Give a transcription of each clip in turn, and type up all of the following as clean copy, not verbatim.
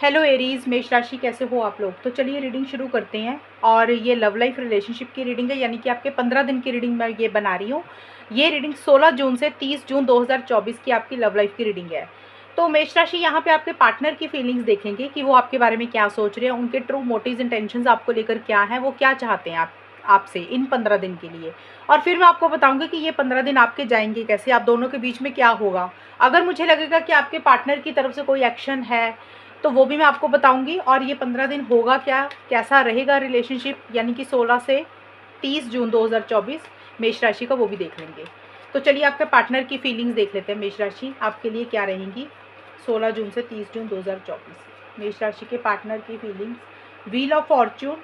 Hello Aries, मेष राशि, कैसे हो आप लोग। तो चलिए रीडिंग शुरू करते हैं। और ये लव लाइफ रिलेशनशिप की रीडिंग है, यानी कि आपके 15 दिन की रीडिंग मैं ये बना रही हूँ। ये रीडिंग 16 जून से 30 जून 2024 की आपकी लव लाइफ की रीडिंग है। तो मेष राशि, यहाँ पे आपके पार्टनर की फीलिंग्स देखेंगे कि वो आपके बारे में क्या सोच रहे हैं, उनके ट्रू मोटिव्स इंटेंशंस आपको लेकर क्या है, वो क्या चाहते हैं आपसे इन 15 दिन के लिए। और फिर मैं आपको बताऊंगी कि ये 15 दिन आपके जाएंगे कैसे, आप दोनों के बीच में क्या होगा। अगर मुझे लगेगा कि आपके पार्टनर की तरफ से कोई एक्शन है तो वो भी मैं आपको बताऊंगी। और ये 15 दिन होगा क्या, कैसा रहेगा रिलेशनशिप, यानी कि 16 से 30 जून 2024 मेष राशि का, वो भी देख लेंगे। तो चलिए आपके पार्टनर की फीलिंग्स देख लेते हैं। मेष राशि आपके लिए क्या रहेंगी 16 जून से 30 जून 2024। मेष राशि के पार्टनर की feelings. Wheel of Fortune,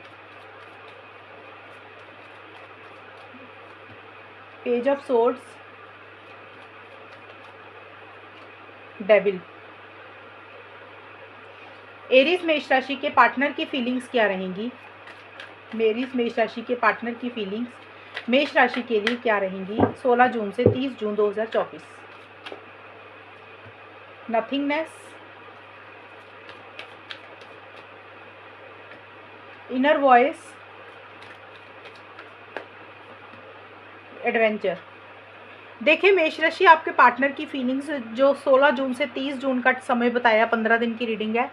page of swords, devil. Aries मेष राशि के पार्टनर की फीलिंग्स क्या रहेंगी। मेष राशि के पार्टनर की फीलिंग्स मेष राशि के लिए क्या रहेंगी 16 जून से 30 जून 2024। Nothingness, inner voice, adventure. देखिए मेष राशि, आपके पार्टनर की फीलिंग्स जो 16 जून से 30 जून का समय बताया, 15 दिन की रीडिंग है।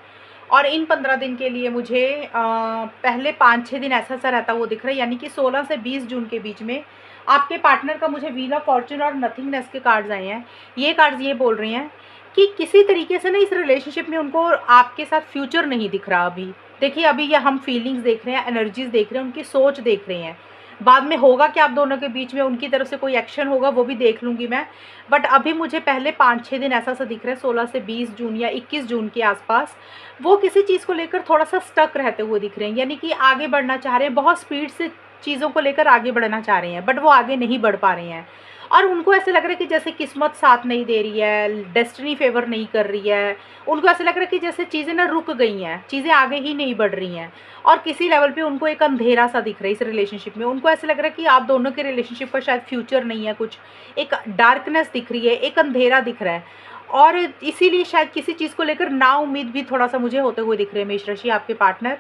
और इन 15 दिन के लिए मुझे पहले 5-6 दिन ऐसा सा रहता वो दिख रहा है, यानी कि 16 से 20 जून के बीच में आपके पार्टनर का मुझे व्हील ऑफ फॉर्च्यून और नथिंगनेस के कार्ड्स आए हैं। ये कार्ड्स ये बोल रहे हैं कि किसी तरीके से ना इस रिलेशनशिप में उनको आपके साथ फ्यूचर नहीं दिख रहा अभी। देखिए अभी ये हम फीलिंग्स देख रहे हैं, एनर्जीज देख रहे हैं, उनकी सोच देख रहे हैं। बाद में होगा कि आप दोनों के बीच में उनकी तरफ से कोई एक्शन होगा, वो भी देख लूँगी मैं। बट अभी मुझे पहले 5-6 दिन ऐसा सा दिख रहा है 16 से 20 जून या 21 जून के आसपास, वो किसी चीज़ को लेकर थोड़ा सा स्टक रहते हुए दिख रहे हैं, यानी कि आगे बढ़ना चाह रहे हैं, बहुत स्पीड से चीज़ों को लेकर आगे बढ़ना चाह रहे हैं, बट वो आगे नहीं बढ़ पा रहे हैं। और उनको ऐसे लग रहा है कि जैसे किस्मत साथ नहीं दे रही है, डेस्टिनी फेवर नहीं कर रही है। उनको ऐसे लग रहा है कि जैसे चीज़ें ना रुक गई हैं, चीज़ें आगे ही नहीं बढ़ रही हैं। और किसी लेवल पे उनको एक अंधेरा सा दिख रहा है इस रिलेशनशिप में। उनको ऐसे लग रहा है कि आप दोनों के रिलेशनशिप का शायद फ्यूचर नहीं है, कुछ एक डार्कनेस दिख रही है, एक अंधेरा दिख रहा है। और इसीलिए शायद किसी चीज़ को लेकर ना उम्मीद भी थोड़ा सा मुझे होते हुए दिख रहे हैं मेष राशि। आपके पार्टनर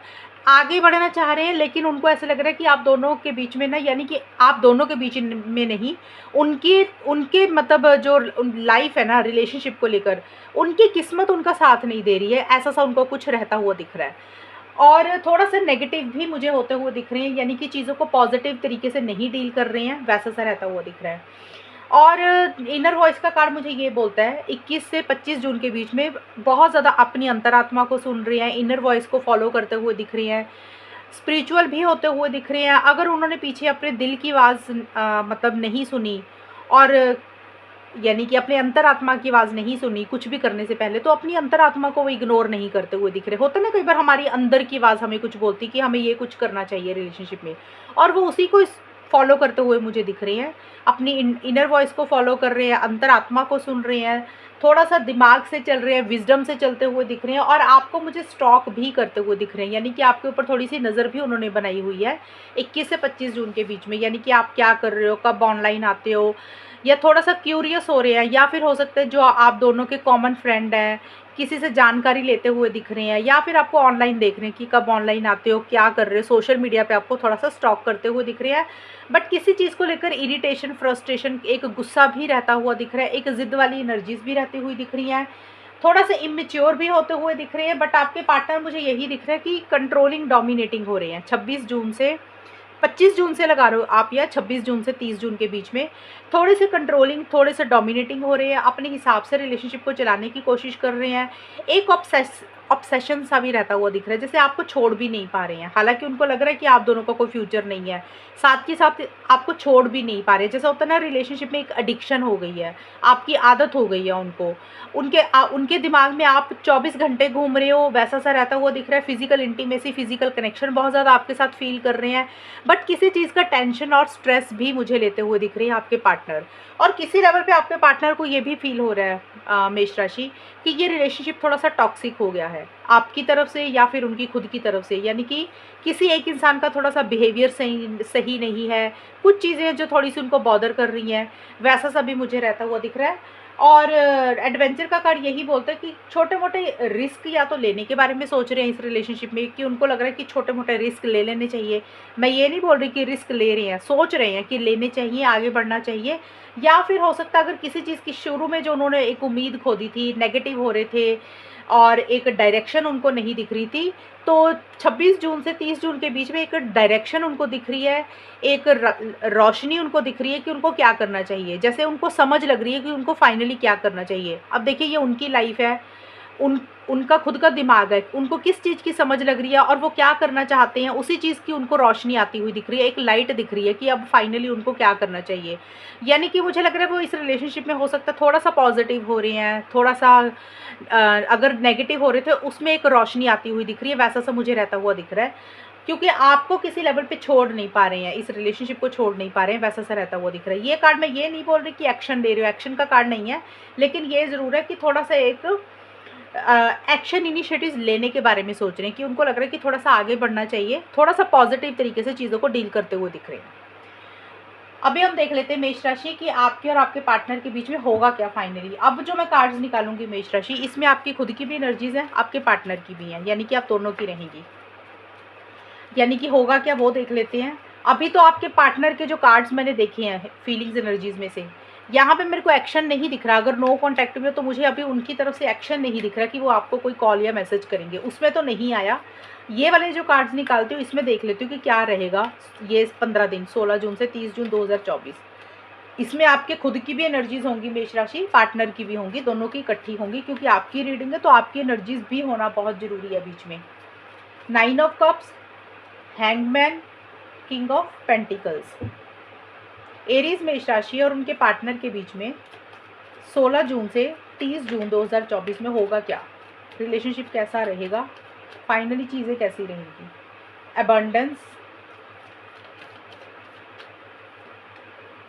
आगे बढ़ना चाह रहे हैं, लेकिन उनको ऐसे लग रहा है कि आप दोनों के बीच में ना, यानी कि आप दोनों के बीच में नहीं, उनके उनके मतलब जो लाइफ है ना रिलेशनशिप को लेकर, उनकी किस्मत उनका साथ नहीं दे रही है, ऐसा सा उनको कुछ रहता हुआ दिख रहा है। और थोड़ा सा नेगेटिव भी मुझे होते हुए दिख रहे हैं, यानी कि चीज़ों को पॉजिटिव तरीके से नहीं डील कर रहे हैं, वैसा सा रहता हुआ दिख रहा है। और इनर वॉइस का कार्ड मुझे ये बोलता है 21 से 25 जून के बीच में बहुत ज़्यादा अपनी अंतरात्मा को सुन रहे हैं, इनर वॉइस को फॉलो करते हुए दिख रही हैं, स्पिरिचुअल भी होते हुए दिख रहे हैं। अगर उन्होंने पीछे अपने दिल की आवाज़ मतलब नहीं सुनी, और यानी कि अपने अंतरात्मा की आवाज़ नहीं सुनी कुछ भी करने से पहले, तो अपनी अंतरात्मा को वो इग्नोर नहीं करते हुए दिख रहे। होता ना कई बार हमारी अंदर की आवाज़ हमें कुछ बोलती कि हमें ये कुछ करना चाहिए रिलेशनशिप में, और वो उसी को फॉलो करते हुए मुझे दिख रहे हैं। अपनी इनर वॉइस को फॉलो कर रहे हैं, अंतरात्मा को सुन रहे हैं, थोड़ा सा दिमाग से चल रहे हैं, विजडम से चलते हुए दिख रहे हैं। और आपको मुझे स्टॉक भी करते हुए दिख रहे हैं, यानी कि आपके ऊपर थोड़ी सी नज़र भी उन्होंने बनाई हुई है 21 से 25 जून के बीच में। यानी कि आप क्या कर रहे हो, कब ऑनलाइन आते हो, या थोड़ा सा क्यूरियस हो रहे हैं, या फिर हो सकता है जो आप दोनों के कॉमन फ्रेंड हैं किसी से जानकारी लेते हुए दिख रहे हैं, या फिर आपको ऑनलाइन देख रहे हैं कि कब ऑनलाइन आते हो, क्या कर रहे हो, सोशल मीडिया पे आपको थोड़ा सा स्टॉक करते हुए दिख रहे हैं। बट किसी चीज़ को लेकर इरिटेशन, फ्रस्ट्रेशन, एक गुस्सा भी रहता हुआ दिख रहा है, एक ज़िद वाली एनर्जीज भी रहती हुई दिख रही हैं, थोड़ा सा इमेच्योर भी होते हुए दिख रहे हैं। बट आपके पार्टनर मुझे यही दिख रहा है कि कंट्रोलिंग, डोमिनेटिंग हो रहे हैं 26 जून से 25 जून से लगा रहे हो आप, या 26 जून से 30 जून के बीच में थोड़े से कंट्रोलिंग, थोड़े से डोमिनेटिंग हो रहे हैं, अपने हिसाब से रिलेशनशिप को चलाने की कोशिश कर रहे हैं। एक ऑब्सेशन सा भी रहता हुआ दिख रहा है, जैसे आपको छोड़ भी नहीं पा रहे हैं। हालांकि उनको लग रहा है कि आप दोनों का कोई फ्यूचर नहीं है, साथ के साथ आपको छोड़ भी नहीं पा रहे। जैसा होता है ना रिलेशनशिप में एक एडिक्शन हो गई है, आपकी आदत हो गई है उनको, उनके दिमाग में आप 24 घंटे घूम रहे हो, वैसा सा रहता हुआ दिख रहा है। फिजिकल इंटीमेसी, फिजिकल कनेक्शन बहुत ज़्यादा आपके साथ फील कर रहे हैं, बट किसी चीज़ का टेंशन और स्ट्रेस भी मुझे लेते हुए दिख रही है आपके पार्टनर। और किसी लेवल पे आपके पार्टनर को ये भी फील हो रहा है मेष राशि कि ये रिलेशनशिप थोड़ा सा टॉक्सिक हो गया है आपकी तरफ से या फिर उनकी खुद की तरफ से, यानी कि किसी एक इंसान का थोड़ा सा बिहेवियर सही नहीं है, कुछ चीज़ें जो थोड़ी सी उनको बॉदर कर रही हैं, वैसा सा भी मुझे रहता हुआ दिख रहा है। और एडवेंचर का कार्ड यही बोलता है कि छोटे मोटे रिस्क या तो लेने के बारे में सोच रहे हैं इस रिलेशनशिप में, कि उनको लग रहा है कि छोटे मोटे रिस्क ले लेने चाहिए। मैं ये नहीं बोल रही कि रिस्क ले रहे हैं, सोच रहे हैं कि लेने चाहिए, आगे बढ़ना चाहिए। या फिर हो सकता है अगर किसी चीज़ की शुरू में जो उन्होंने एक उम्मीद खो दी थी, नेगेटिव हो रहे थे और एक डायरेक्शन उनको नहीं दिख रही थी, तो 26 जून से 30 जून के बीच में एक डायरेक्शन उनको दिख रही है, एक रोशनी उनको दिख रही है कि उनको क्या करना चाहिए, जैसे उनको समझ लग रही है कि उनको फाइनली क्या करना चाहिए। अब देखिए ये उनकी लाइफ है, उनका खुद का दिमाग है, उनको किस चीज़ की समझ लग रही है और वो क्या करना चाहते हैं, उसी चीज़ की उनको रोशनी आती हुई दिख रही है, एक लाइट दिख रही है कि अब फाइनली उनको क्या करना चाहिए। यानी कि मुझे लग रहा है वो इस रिलेशनशिप में हो सकता है थोड़ा सा पॉजिटिव हो रहे हैं, थोड़ा सा अगर नेगेटिव हो रहे थे उसमें एक रोशनी आती हुई दिख रही है, वैसा सा मुझे रहता हुआ दिख रहा है, क्योंकि आपको किसी लेवल पे छोड़ नहीं पा रहे हैं, इस रिलेशनशिप को छोड़ नहीं पा रहे हैं, वैसा सा रहता हुआ दिख रहा है। ये कार्ड मैं ये नहीं बोल रही कि एक्शन ले रहे हो, एक्शन का कार्ड नहीं है, लेकिन ये ज़रूर है कि थोड़ा सा एक एक्शन इनिशिएटिव्स लेने के बारे में सोच रहे हैं, कि उनको लग रहा है कि थोड़ा सा आगे बढ़ना चाहिए, थोड़ा सा पॉजिटिव तरीके से चीज़ों को डील करते हुए दिख रहे हैं। अभी हम देख लेते हैं मेष राशि कि आपके और आपके पार्टनर के बीच में होगा क्या फाइनली। अब जो मैं कार्ड्स निकालूंगी मेष राशि, इसमें आपकी खुद की भी एनर्जीज हैं, आपके पार्टनर की भी हैं, यानी कि आप दोनों की रहेंगी। यानी कि होगा क्या वो देख लेते हैं। अभी तो आपके पार्टनर के जो कार्ड्स मैंने देखे हैं फीलिंग्स एनर्जीज में से, यहाँ पे मेरे को एक्शन नहीं दिख रहा। अगर नो कॉन्टैक्ट में, तो मुझे अभी उनकी तरफ से एक्शन नहीं दिख रहा कि वो आपको कोई कॉल या मैसेज करेंगे, उसमें तो नहीं आया। ये वाले जो कार्ड्स निकालती हूँ इसमें देख लेती हूँ कि क्या रहेगा ये 15 दिन, 16 जून से 30 जून 2024। इसमें आपके खुद की भी एनर्जीज होंगी मेष राशि, पार्टनर की भी होंगी, दोनों की इकट्ठी होंगी, क्योंकि आपकी रीडिंग है तो आपकी एनर्जीज भी होना बहुत ज़रूरी है बीच में। 9 of cups, hangman, king of pentacles. Aries मेष राशि और उनके पार्टनर के बीच में 16 जून से 30 जून 2024 में होगा क्या, रिलेशनशिप कैसा रहेगा, फाइनली चीज़ें कैसी रहेंगी। Abundance,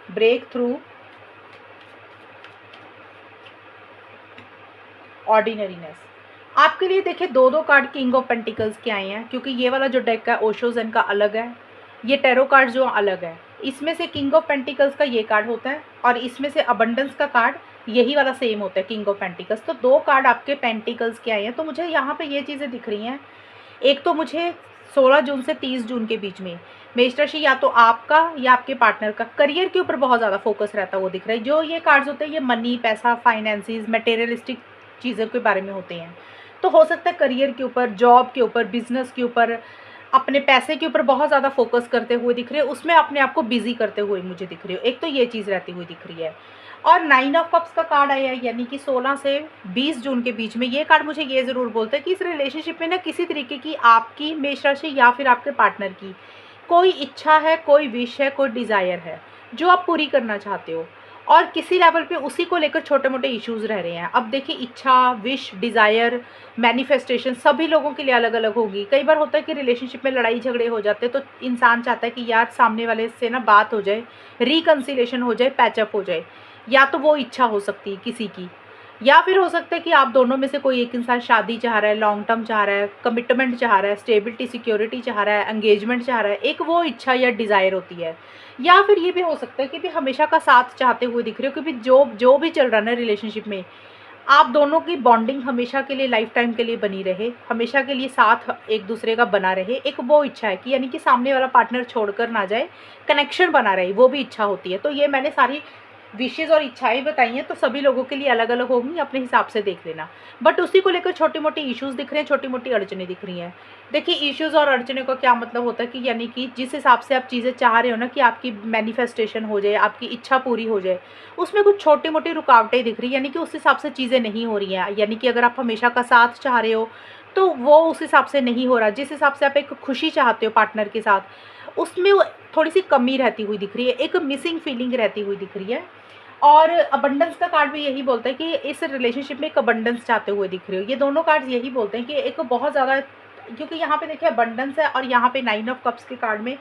breakthrough, ordinariness. आपके लिए देखिए दो दो कार्ड किंग ऑफ पेंटिकल्स के आए हैं, क्योंकि ये वाला जो डेक है ओशोजन का अलग है, ये टेरो कार्ड जो अलग है। इसमें से किंग ऑफ पेंटिकल्स का ये कार्ड होता है और इसमें से अबंडेंस का कार्ड यही वाला सेम होता है, किंग ऑफ पेंटिकल्स। तो दो कार्ड आपके पेंटिकल्स के आए हैं। तो मुझे यहाँ पे ये चीज़ें दिख रही हैं, एक तो मुझे 16 जून से 30 जून के बीच में मेष राशि या तो आपका या आपके पार्टनर का करियर के ऊपर बहुत ज़्यादा फोकस रहता हुआ दिख रहा है। जो ये कार्ड्स होते हैं ये मनी, पैसा, फाइनेंसिस, मटेरियलिस्टिक चीज़ों के बारे में होते हैं। तो हो सकता है करियर के ऊपर, जॉब के ऊपर, बिजनेस के ऊपर, अपने पैसे के ऊपर बहुत ज़्यादा फोकस करते हुए दिख रहे हो, उसमें अपने आप को बिजी करते हुए मुझे दिख रही हो। एक तो ये चीज़ रहती हुई दिख रही है। और 9 ऑफ कप्स का कार्ड आया है, यानी कि 16 से 20 जून के बीच में। ये कार्ड मुझे ये ज़रूर बोलता है कि इस रिलेशनशिप में ना किसी तरीके की आपकी मेष राशि या फिर आपके पार्टनर की कोई इच्छा है, कोई विश है, कोई डिज़ायर है जो आप पूरी करना चाहते हो, और किसी लेवल पे उसी को लेकर छोटे मोटे इश्यूज़ रह रहे हैं। अब देखिए इच्छा, विश, डिज़ायर, मैनिफेस्टेशन सभी लोगों के लिए अलग अलग होगी। कई बार होता है कि रिलेशनशिप में लड़ाई झगड़े हो जाते हैं, तो इंसान चाहता है कि यार सामने वाले से ना बात हो जाए, रिकन्सिलेशन हो जाए, पैचअप हो जाए। या तो वो इच्छा हो सकती है किसी की, या फिर हो सकता है कि आप दोनों में से कोई एक इंसान शादी चाह रहा है, लॉन्ग टर्म चाह रहा है, कमिटमेंट चाह रहा है, स्टेबिलिटी, सिक्योरिटी चाह रहा है, एंगेजमेंट चाह रहा है। एक वो इच्छा या डिज़ायर होती है। या फिर ये भी हो सकता है कि भी हमेशा का साथ चाहते हुए दिख रहे हो, क्योंकि जो भी चल रहा है ना रिलेशनशिप में, आप दोनों की बॉन्डिंग हमेशा के लिए, लाइफ टाइम के लिए बनी रहे, हमेशा के लिए साथ एक दूसरे का बना रहे। एक वो इच्छा है कि यानी कि सामने वाला पार्टनर छोड़कर ना जाए, कनेक्शन बना रहे, वो भी इच्छा होती है। तो ये मैंने सारी विशेज़ और इच्छाएं बताई हैं, तो सभी लोगों के लिए अलग अलग होंगी, अपने हिसाब से देख लेना। बट उसी को लेकर छोटी मोटी इश्यूज़ दिख रहे हैं, छोटी मोटी अड़चने दिख रही हैं। देखिए इश्यूज़ और अड़चने का क्या मतलब होता है कि यानी कि जिस हिसाब से आप चीज़ें चाह रहे हो ना कि आपकी मैनिफेस्टेशन हो जाए, आपकी इच्छा पूरी हो जाए, उसमें कुछ छोटी मोटी रुकावटें दिख रही है, यानी कि उस हिसाब से चीज़ें नहीं हो रही हैं। यानी कि अगर आप हमेशा का साथ चाह रहे हो तो वो उस हिसाब से नहीं हो रहा। जिस हिसाब से आप एक खुशी चाहते हो पार्टनर के साथ, उसमें थोड़ी सी कमी रहती हुई दिख रही है, एक मिसिंग फीलिंग रहती हुई दिख रही है। और अबंडेंस का कार्ड भी यही बोलता है कि इस रिलेशनशिप में एक अबंडेंस चाहते हुए दिख रहे हो। ये दोनों कार्ड्स यही बोलते हैं कि एक बहुत ज़्यादा, क्योंकि यहाँ पे देखिए अबंडेंस है और यहाँ पे 9 ऑफ कप्स के कार्ड में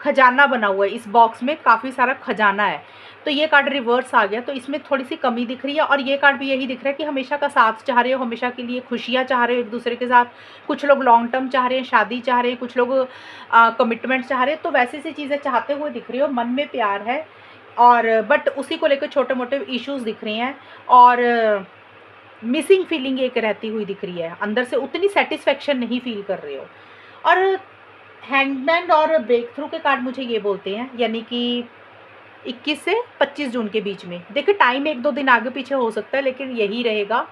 खजाना बना हुआ है, इस बॉक्स में काफ़ी सारा खजाना है। तो ये कार्ड रिवर्स आ गया, तो इसमें थोड़ी सी कमी दिख रही है। और ये कार्ड भी यही दिख रहा है कि हमेशा का साथ चाह रहे हो, हमेशा के लिए खुशियाँ चाह रहे हो एक दूसरे के साथ। कुछ लोग लॉन्ग टर्म चाह रहे हैं, शादी चाह रहे हैं, कुछ लोग कमिटमेंट चाह रहे हैं। तो वैसी सी चीज़ें चाहते हुए दिख रही हो, मन में प्यार है, और बट उसी को लेकर छोटे मोटे इश्यूज दिख रहे हैं, और मिसिंग फीलिंग एक रहती हुई दिख रही है, अंदर से उतनी सेटिस्फेक्शन नहीं फील कर रहे हो। और हैंगमैन और ब्रेक थ्रू के कार्ड मुझे ये बोलते हैं, यानी कि 21 से 25 जून के बीच में। देखिए टाइम एक दो दिन आगे पीछे हो सकता है, लेकिन यही रहेगा।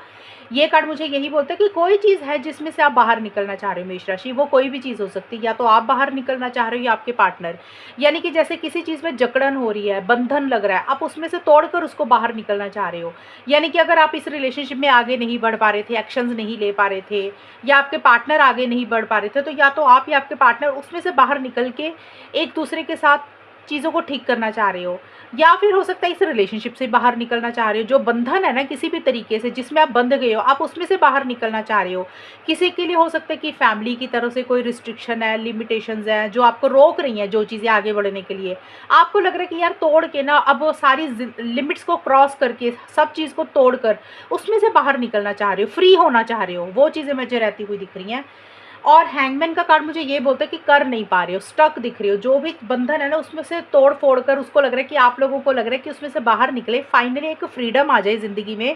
ये कार्ड मुझे यही बोलता है कि कोई चीज़ है जिसमें से आप बाहर निकलना चाह रहे हो मेष राशि, वो कोई भी चीज़ हो सकती है, या तो आप बाहर निकलना चाह रहे हो या आपके पार्टनर। यानी कि जैसे किसी चीज़ में जकड़न हो रही है, बंधन लग रहा है, आप उसमें से तोड़कर उसको बाहर निकलना चाह रहे हो। यानी कि अगर आप इस रिलेशनशिप में आगे नहीं बढ़ पा रहे थे, एक्शंस नहीं ले पा रहे थे, या आपके पार्टनर आगे नहीं बढ़ पा रहे थे, तो या तो आप या आपके पार्टनर उसमें से बाहर निकल के एक दूसरे के साथ चीज़ों को ठीक करना चाह रहे हो, या फिर हो सकता है इस रिलेशनशिप से बाहर निकलना चाह रहे हो। जो बंधन है ना किसी भी तरीके से जिसमें आप बंध गए हो, आप उसमें से बाहर निकलना चाह रहे हो। किसी के लिए हो सकता है कि फैमिली की तरफ से कोई रिस्ट्रिक्शन है, लिमिटेशंस है जो आपको रोक रही हैं, जो चीज़ें आगे बढ़ने के लिए। आपको लग रहा है कि यार तोड़ के ना, अब वो सारी लिमिट्स को क्रॉस करके, सब चीज़ को तोड़ कर उसमें से बाहर निकलना चाह रहे हो, फ्री होना चाह रहे हो, वो चीज़ें मुझे रहती हुई दिख रही हैं। और हैंगमैन का कार्ड मुझे ये बोलता है कि कर नहीं पा रहे हो, स्टक दिख रहे हो, जो भी बंधन है ना उसमें से तोड़ फोड़ कर, उसको लग रहा है कि आप लोगों को लग रहा है कि उसमें से बाहर निकले, फाइनली एक फ्रीडम आ जाए ज़िंदगी में,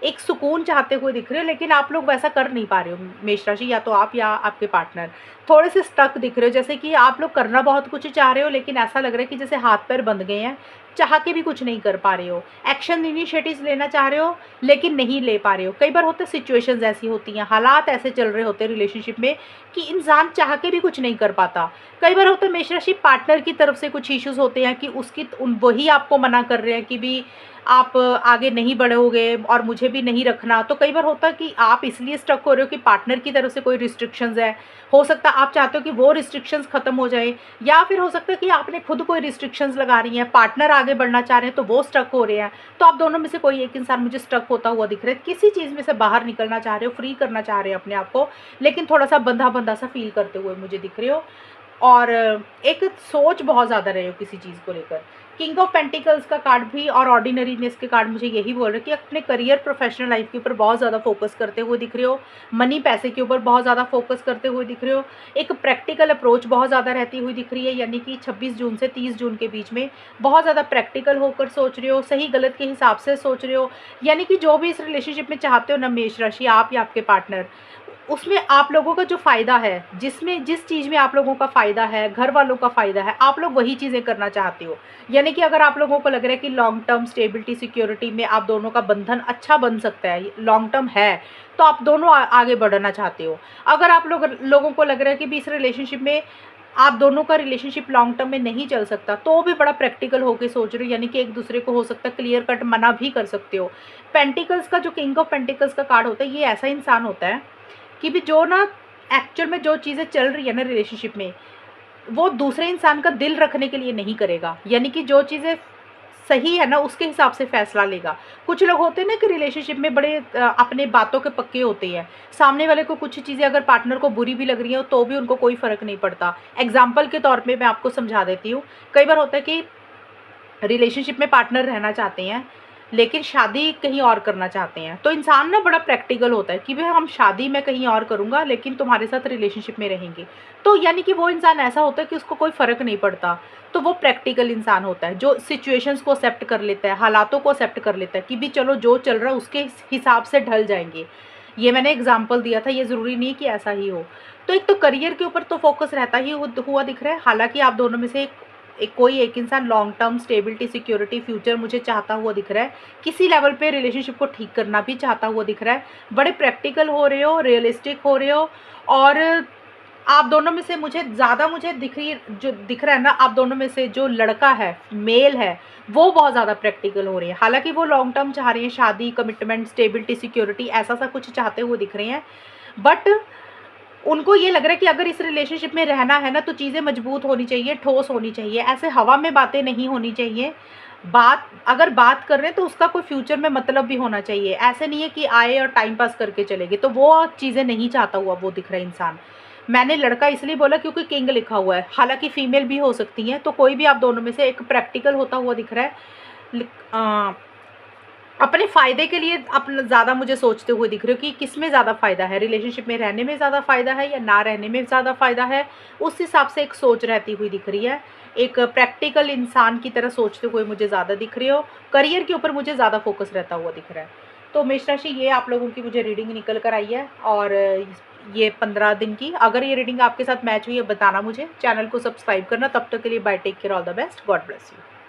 एक सुकून चाहते हुए दिख रहे हो। लेकिन आप लोग वैसा कर नहीं पा रहे हो मेष राशि, या तो आप या आपके पार्टनर थोड़े से स्टक दिख रहे हो। जैसे कि आप लोग करना बहुत कुछ चाह रहे हो, लेकिन ऐसा लग रहा है कि जैसे हाथ पैर बंध गए हैं, चाह के भी कुछ नहीं कर पा रहे हो। एक्शन इनिशिएटिव्स लेना चाह रहे हो लेकिन नहीं ले पा रहे हो। कई बार होते सिचुएशंस ऐसी होती हैं, हालात ऐसे चल रहे होते हैं रिलेशनशिप में कि इंसान चाह के भी कुछ नहीं कर पाता। कई बार होता है मेष राशि पार्टनर की तरफ से कुछ इश्यूज होते हैं कि उसकी वही आपको मना कर रहे हैं कि भी आप आगे नहीं बढ़ोगे और मुझे भी नहीं रखना। तो कई बार होता है कि आप इसलिए स्टक हो रहे हो कि पार्टनर की तरफ से कोई रिस्ट्रिक्शंस है, हो सकता है आप चाहते हो कि वो रिस्ट्रिक्शंस खत्म हो जाए, या फिर हो सकता है कि आपने खुद कोई रिस्ट्रिक्शंस लगा रही हैं, पार्टनर आगे बढ़ना चाह रहे हैं तो वो स्टक हो रहे हैं। तो आप दोनों में से कोई एक इंसान मुझे स्टक होता हुआ दिख रहा है, किसी चीज़ में से बाहर निकलना चाह रहे हो, फ्री करना चाह रहे हो अपने आप को, लेकिन थोड़ा सा बंधा बंधा सा फील करते हुए मुझे दिख रहे हो। और एक सोच बहुत ज़्यादा रहे हो किसी चीज़ को लेकर। किंग ऑफ पेंटिकल्स का कार्ड भी और ऑर्डिनरीनेस के कार्ड मुझे यही बोल रहे हैं कि अपने करियर प्रोफेशनल लाइफ के ऊपर बहुत ज़्यादा फोकस करते हुए दिख रहे हो, मनी पैसे के ऊपर बहुत ज़्यादा फोकस करते हुए दिख रहे हो, एक प्रैक्टिकल अप्रोच बहुत ज़्यादा रहती हुई दिख रही है। यानी कि 26 जून से 30 जून के बीच में बहुत ज़्यादा प्रैक्टिकल होकर सोच रहे हो, सही गलत के हिसाब से सोच रहे हो। यानी कि जो भी इस रिलेशनशिप में चाहते हो ना मेष राशि, आप या आपके पार्टनर, उसमें आप लोगों का जो फ़ायदा है, जिस चीज़ में आप लोगों का फ़ायदा है, घर वालों का फ़ायदा है, आप लोग वही चीज़ें करना चाहते हो। यानी कि अगर आप लोगों को लग रहा है कि लॉन्ग टर्म स्टेबिलिटी सिक्योरिटी में आप दोनों का बंधन अच्छा बन सकता है, लॉन्ग टर्म है, तो आप दोनों आगे बढ़ना चाहते हो। अगर आप लोगों को लग रहा है कि भी इस रिलेशनशिप में आप दोनों का रिलेशनशिप लॉन्ग टर्म में नहीं चल सकता, तो भी बड़ा प्रैक्टिकल होकर सोच रहे हो। यानी कि एक दूसरे को हो सकता है क्लियर कट मना भी कर सकते हो। पेंटिकल्स का जो किंग ऑफ पेंटिकल्स का कार्ड होता है, ये ऐसा इंसान होता है कि भी जो ना एक्चुअल में जो चीज़ें चल रही है ना रिलेशनशिप में, वो दूसरे इंसान का दिल रखने के लिए नहीं करेगा। यानी कि जो चीज़ें सही है ना उसके हिसाब से फैसला लेगा। कुछ लोग होते हैं ना कि रिलेशनशिप में बड़े अपने बातों के पक्के होते हैं। सामने वाले को कुछ चीज़ें अगर पार्टनर को बुरी भी लग रही हैं तो भी उनको कोई फ़र्क नहीं पड़ता। एग्जाम्पल के तौर पे मैं आपको समझा देती हूँ। कई बार होता है कि रिलेशनशिप में पार्टनर रहना चाहते हैं लेकिन शादी कहीं और करना चाहते हैं, तो इंसान ना बड़ा प्रैक्टिकल होता है कि भाई हम शादी मैं कहीं और करूँगा लेकिन तुम्हारे साथ रिलेशनशिप में रहेंगे। तो यानी कि वो इंसान ऐसा होता है कि उसको कोई फ़र्क नहीं पड़ता। तो वो प्रैक्टिकल इंसान होता है जो सिचुएशंस को एक्सेप्ट कर लेता है, हालातों को एक्सेप्ट कर लेता है कि भी चलो जो चल रहा है उसके हिसाब से ढल जाएंगे। ये मैंने एग्जाम्पल दिया था, ये ज़रूरी नहीं कि ऐसा ही हो। तो एक तो करियर के ऊपर तो फोकस रहता ही हुआ दिख रहा है। हालांकि आप दोनों में से कोई एक इंसान long term stability security future मुझे चाहता हुआ दिख रहा है, किसी लेवल पे रिलेशनशिप को ठीक करना भी चाहता हुआ दिख रहा है। बड़े प्रैक्टिकल हो रहे हो, रियलिस्टिक हो रहे हो। और आप दोनों में से मुझे दिख रहा है ना, आप दोनों में से जो लड़का है, मेल है, वो बहुत ज़्यादा प्रैक्टिकल हो रहे हैं। हालांकि वो लॉन्ग टर्म चाह रहे हैं, शादी, कमिटमेंट, स्टेबिलिटी, सिक्योरिटी, ऐसा सा कुछ चाहते हुए दिख रहे हैं। बट उनको ये लग रहा है कि अगर इस रिलेशनशिप में रहना है ना तो चीज़ें मजबूत होनी चाहिए, ठोस होनी चाहिए, ऐसे हवा में बातें नहीं होनी चाहिए। अगर बात कर रहे हैं तो उसका कोई फ्यूचर में मतलब भी होना चाहिए। ऐसे नहीं है कि आए और टाइम पास करके चलेंगे, तो वो चीज़ें नहीं चाहता हुआ वो दिख रहा है इंसान। मैंने लड़का इसलिए बोला क्योंकि किंग लिखा हुआ है, हालांकि फीमेल भी हो सकती हैं। तो कोई भी आप दोनों में से एक प्रैक्टिकल होता हुआ दिख रहा है। अपने फ़ायदे के लिए अपना ज़्यादा मुझे सोचते हुए दिख रहे हो कि किस में ज़्यादा फ़ायदा है, रिलेशनशिप में रहने में ज़्यादा फ़ायदा है या ना रहने में ज़्यादा फ़ायदा है, उस हिसाब से एक सोच रहती हुई दिख रही है। एक प्रैक्टिकल इंसान की तरह सोचते हुए मुझे ज़्यादा दिख रहे हो, करियर के ऊपर मुझे ज़्यादा फ़ोकस रहता हुआ दिख रहा है। तो मेष राशि, ये आप लोगों की मुझे रीडिंग निकल कर आई है, और ये 15 दिन की। अगर ये रीडिंग आपके साथ मैच हुई है बताना मुझे, चैनल को सब्सक्राइब करना। तब तक के लिए bye, take care, all the best, God bless you.